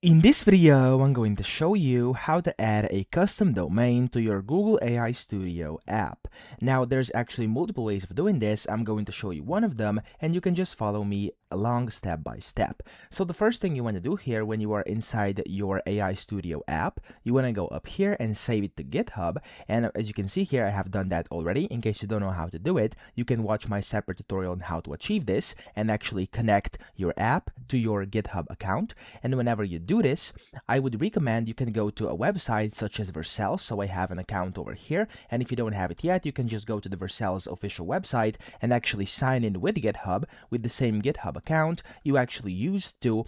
In this video, I'm going to show you how to add a custom domain to your Google AI Studio app. Now, there's actually multiple ways of doing this. I'm going to show you one of them, and you can just follow me along step by step. So the first thing you want to do here when you are inside your AI Studio app, you want to go up here and save it to GitHub. And as you can see here, I have done that already. In case you don't know how to do it, you can watch my separate tutorial on how to achieve this and actually connect your app to your GitHub account. And whenever you do this, I would recommend you can go to a website such as Vercel. So I have an account over here, and if you don't have it yet, you can just go to the Vercel's official website and actually sign in with GitHub with the same GitHub account you actually used to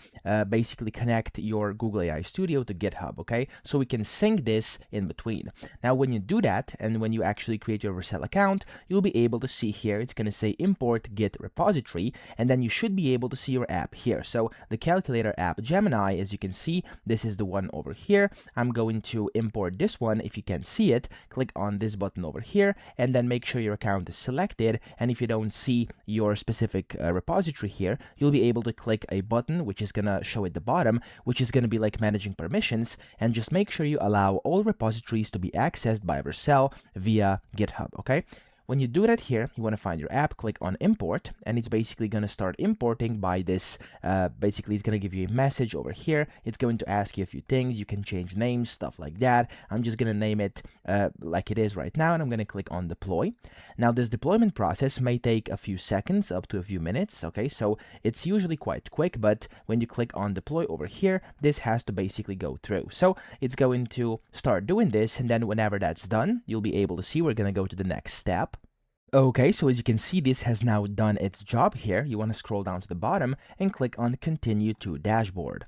basically connect your Google AI Studio to GitHub, okay? So we can sync this in between. Now, when you do that, and when you actually create your Vercel account, you'll be able to see here, it's going to say import git repository, and then you should be able to see your app here. So the calculator app Gemini, as you can see, this is the one over here. I'm going to import this one. If you can see it, click on this button over here, and then make sure your account is selected. And if you don't see your specific repository here, you'll be able to click a button which is gonna show at the bottom, which is gonna be like managing permissions, and just make sure you allow all repositories to be accessed by Vercel via GitHub, okay? When you do that here, you want to find your app, click on import, and it's basically going to start importing by this. Basically, it's going to give you a message over here. It's going to ask you a few things. You can change names, stuff like that. I'm just going to name it like it is right now, and I'm going to click on deploy. Now, this deployment process may take a few seconds, up to a few minutes, okay? So it's usually quite quick, but when you click on deploy over here, this has to basically go through. So it's going to start doing this, and then whenever that's done, you'll be able to see we're going to go to the next step. Okay, so as you can see, this has now done its job here. You want to scroll down to the bottom and click on Continue to Dashboard.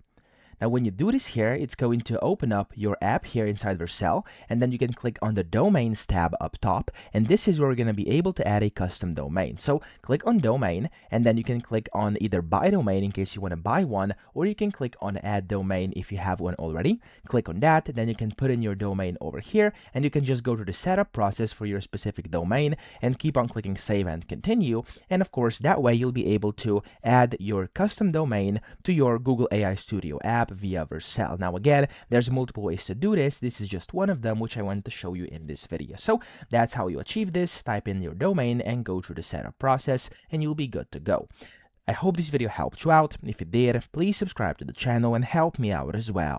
Now, when you do this here, it's going to open up your app here inside Vercel, and then you can click on the Domains tab up top, and this is where we're going to be able to add a custom domain. So click on Domain, and then you can click on either Buy Domain in case you want to buy one, or you can click on Add Domain if you have one already. Click on that, then you can put in your domain over here, and you can just go to the setup process for your specific domain and keep on clicking Save and Continue. And of course, that way you'll be able to add your custom domain to your Google AI Studio app via Vercel. Now again, there's multiple ways to do this. This is just one of them which I wanted to show you in this video. So that's how you achieve this. Type in your domain and go through the setup process, and you'll be good to go. I hope this video helped you out. If it did, please subscribe to the channel and help me out as well.